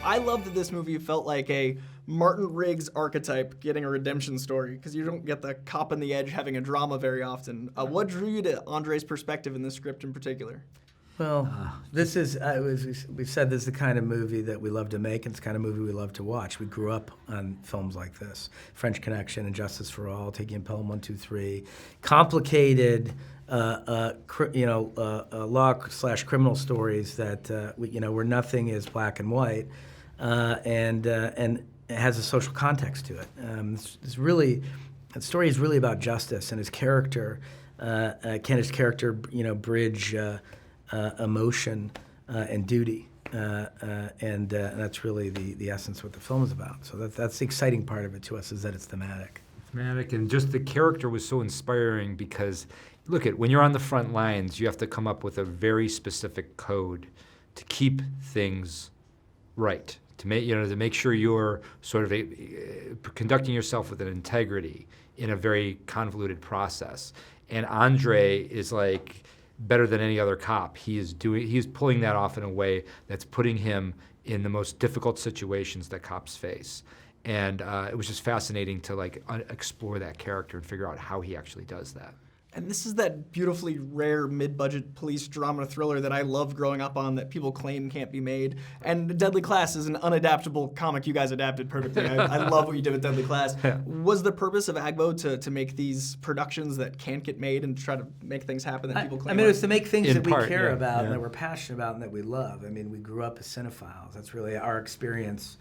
I love that this movie felt like a Martin Riggs archetype getting a redemption story, because you don't get the cop on the edge having a drama very often. What drew you to Andre's perspective in this script in particular? Well, this is, we've said this is the kind of movie that we love to make, and it's the kind of movie we love to watch. We grew up on films like this. French Connection and Justice for All, Taking in Pelham 1, 2, 3. Complicated, law/criminal stories that, where nothing is black and white, and it has a social context to it. The story is really about justice and his character. Can his character, bridge emotion and duty, and that's really the essence of what the film is about. So that's the exciting part of it to us, is that it's thematic. Thematic, and just the character was so inspiring because, look, when you're on the front lines, you have to come up with a very specific code to keep things right, to make sure you're sort of conducting yourself with an integrity in a very convoluted process. And Andre is like better than any other cop. He's pulling that off in a way that's putting him in the most difficult situations that cops face. And it was just fascinating to explore that character and figure out how he actually does that. And this is that beautifully rare mid-budget police drama thriller that I loved growing up on, that people claim can't be made. And Deadly Class is an unadaptable comic you guys adapted perfectly. I love what you did with Deadly Class. Yeah. Was the purpose of Agbo to make these productions that can't get made and try to make things happen that people claim? It was to make things that we care about, yeah, and that we're passionate about, and that we love. We grew up as cinephiles. That's really our experience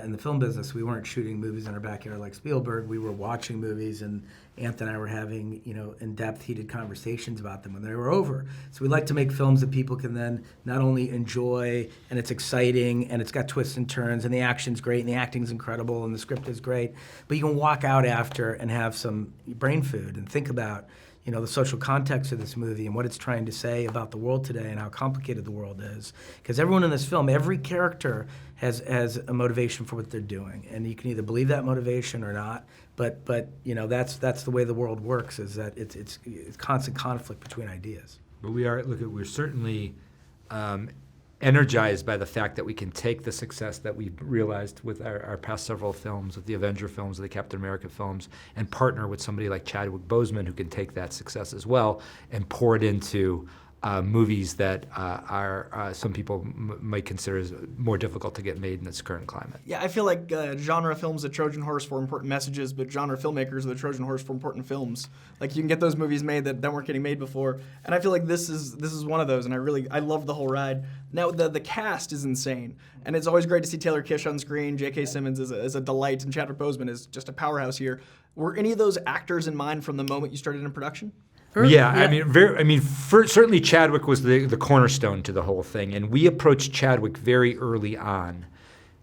in the film business. We weren't shooting movies in our backyard like Spielberg. We were watching movies, and Anthony and I were having, in-depth, heated conversations about them when they were over. So we like to make films that people can then not only enjoy, and it's exciting, and it's got twists and turns, and the action's great, and the acting's incredible, and the script is great, but you can walk out after and have some brain food and think about the social context of this movie and what it's trying to say about the world today and how complicated the world is. Because everyone in this film, every character has a motivation for what they're doing, and you can either believe that motivation or not. But that's the way the world works, is that it's constant conflict between ideas. But we're certainly energized by the fact that we can take the success that we've realized with our past several films, with the Avenger films, the Captain America films, and partner with somebody like Chadwick Boseman, who can take that success as well and pour it into movies that some people might consider as more difficult to get made in this current climate. Yeah, I feel like genre films are the Trojan horse for important messages, but genre filmmakers are the Trojan horse for important films. Like, you can get those movies made that weren't getting made before, and I feel like this is one of those, and I love the whole ride. Now, the cast is insane, and it's always great to see Taylor Kitsch on screen. J.K. Simmons is a delight, and Chadwick Boseman is just a powerhouse here. Were any of those actors in mind from the moment you started in production? Certainly Chadwick was the cornerstone to the whole thing, and we approached Chadwick very early on.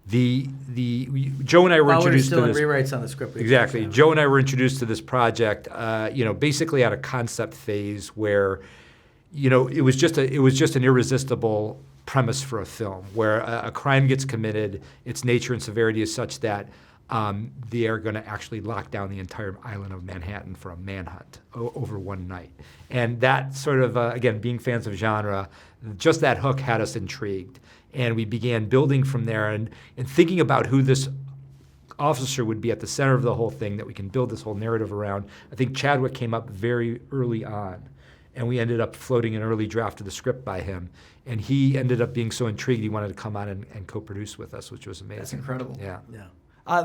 Joe and I were introduced to this. Still rewrites on the script. Exactly. Joe and I were introduced to this project, basically at a concept phase where, it was just an irresistible premise for a film where a crime gets committed, its nature and severity is such that they are going to actually lock down the entire island of Manhattan for a manhunt over one night. And that sort of, again, being fans of genre, just that hook had us intrigued. And we began building from there and thinking about who this officer would be at the center of the whole thing that we can build this whole narrative around. I think Chadwick came up very early on, and we ended up floating an early draft of the script by him. And he ended up being so intrigued he wanted to come on and co-produce with us, which was amazing. That's incredible. Yeah.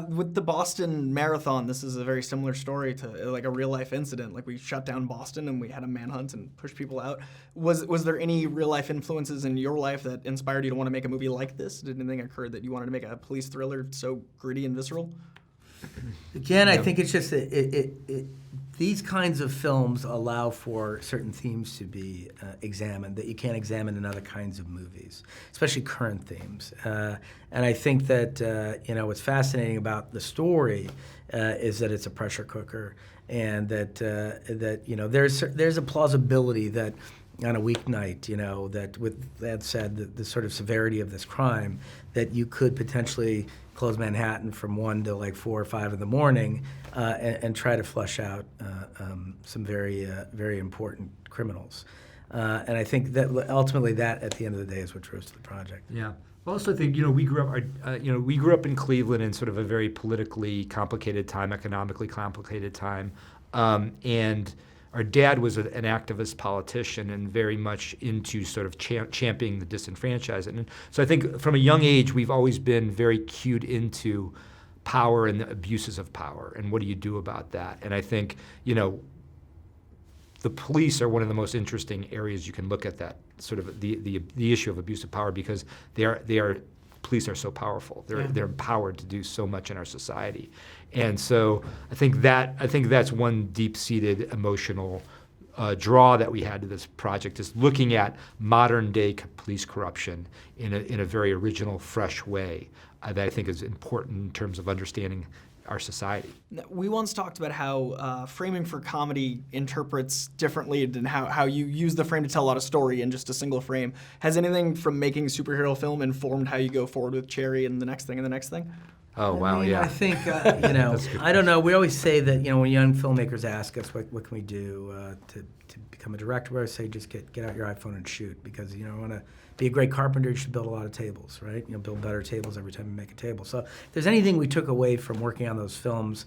With the Boston Marathon, this is a very similar story to like a real-life incident. Like, we shut down Boston and we had a manhunt and pushed people out. Was there any real-life influences in your life that inspired you to want to make a movie like this? Did anything occur that you wanted to make a police thriller so gritty and visceral? Again, I think it's just these kinds of films allow for certain themes to be examined that you can't examine in other kinds of movies, especially current themes. And I think that what's fascinating about the story is that it's a pressure cooker, and that there's a plausibility that on a weeknight, that with that said, the sort of severity of this crime, that you could potentially close Manhattan from 1 to 4 or 5 in the morning and try to flush out some very important criminals. And I think that ultimately that, at the end of the day, is what drove to the project. Yeah. I also think, we grew up in Cleveland in sort of a very politically complicated time, economically complicated time, and our dad was an activist politician and very much into sort of championing the disenfranchised. And so I think from a young age, we've always been very cued into power and the abuses of power, and what do you do about that? And I think, the police are one of the most interesting areas you can look at that sort of the issue of abuse of power, because police are so powerful. They're empowered to do so much in our society, and so I think that's one deep-seated emotional draw that we had to this project, is looking at modern day police corruption in a very original, fresh way that I think is important in terms of understanding our society. We once talked about how framing for comedy interprets differently than how you use the frame to tell a lot of story in just a single frame. Has anything from making superhero film informed how you go forward with Cherry and the next thing and the next thing? Oh, wow, I mean, yeah. I think, I don't know. We always say that, when young filmmakers ask us what can we do to become a director, we always say just get out your iPhone and shoot, because, I want to be a great carpenter, you should build a lot of tables, right? Build better tables every time you make a table. So if there's anything we took away from working on those films,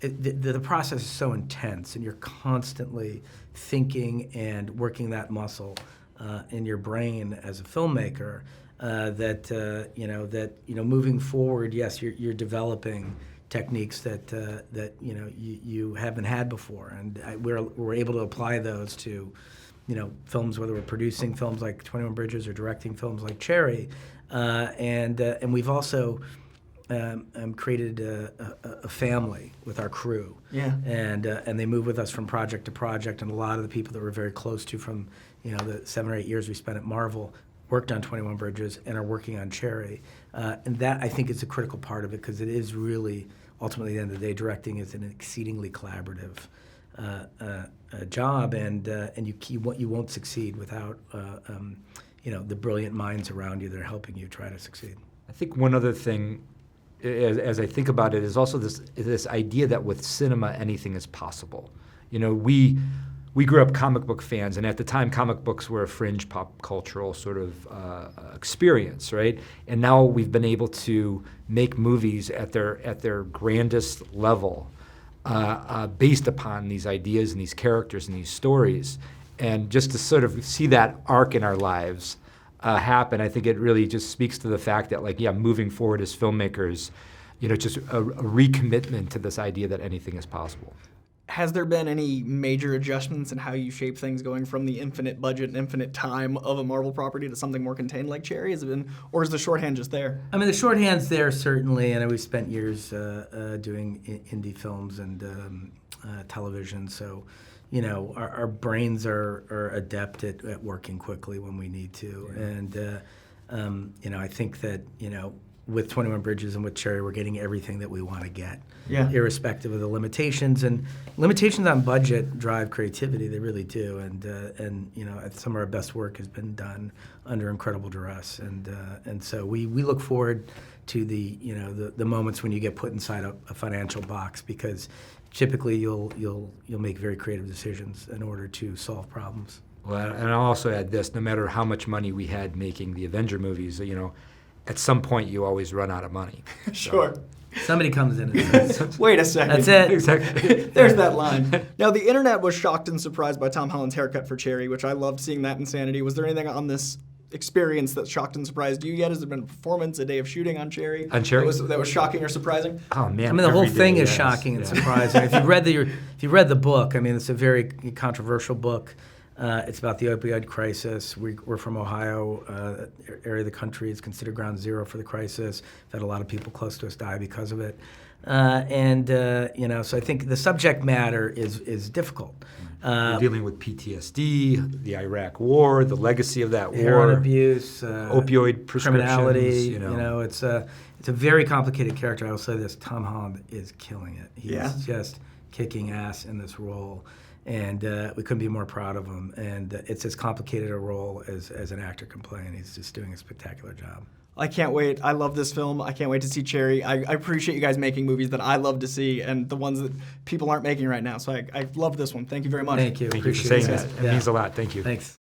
the process is so intense, and you're constantly thinking and working that muscle in your brain as a filmmaker, that moving forward, yes, you're developing techniques that you haven't had before, and we're able to apply those to films, whether we're producing films like 21 Bridges or directing films like Cherry, and we've also created a family with our crew. Yeah. And they move with us from project to project, and a lot of the people that we're very close to from the 7 or 8 years we spent at Marvel worked on 21 Bridges and are working on Cherry, and that, I think, is a critical part of it, because it is really, ultimately, at the end of the day, directing is an exceedingly collaborative job, and you won't succeed without the brilliant minds around you that are helping you try to succeed. I think one other thing, as I think about it, is also this idea that with cinema anything is possible. We grew up comic book fans, and at the time comic books were a fringe pop cultural sort of experience, right? And now we've been able to make movies at their grandest level, based upon these ideas and these characters and these stories. And just to sort of see that arc in our lives happen, I think it really just speaks to the fact that, moving forward as filmmakers, just a recommitment to this idea that anything is possible. Has there been any major adjustments in how you shape things, going from the infinite budget and infinite time of a Marvel property to something more contained like Cherry? Has it been, or is the shorthand just there? I mean, the shorthand's there, certainly, and we've spent years doing indie films and television, so our brains are adept at working quickly when we need to. Yeah. And I think that with 21 Bridges and with Cherry, we're getting everything that we want to get, irrespective of the limitations. And limitations on budget drive creativity; they really do. And some of our best work has been done under incredible duress. And so we look forward to the moments when you get put inside a financial box, because typically you'll make very creative decisions in order to solve problems. Well, and I'll also add this: no matter how much money we had making the Avenger movies, at some point you always run out of money. Sure. Somebody comes in and says, wait a second. That's it. Exactly. There's that line. Now, the internet was shocked and surprised by Tom Holland's haircut for Cherry, which I loved seeing that insanity. Was there anything on this experience that shocked and surprised you yet? Has there been a performance, a day of shooting on Cherry? On Cherry? That was shocking or surprising? Oh, man. I mean, the whole thing is shocking and surprising. If you read the book, I mean, it's a very controversial book. It's about the opioid crisis. We're from Ohio, area of the country is considered ground zero for the crisis. We've had a lot of people close to us die because of it. So I think the subject matter is difficult. We're dealing with PTSD, the Iraq War, the legacy of that war. Heroin abuse, opioid prescriptions. Criminality, it's a very complicated character. I will say this, Tom Holland is killing it. He's just kicking ass in this role. And we couldn't be more proud of him. And it's as complicated a role as an actor can play, and he's just doing a spectacular job. I can't wait. I love this film. I can't wait to see Cherry. I appreciate you guys making movies that I love to see and the ones that people aren't making right now. So I love this one. Thank you very much. Thank you. Thank you for saying that. It means a lot. Thank you. Thanks.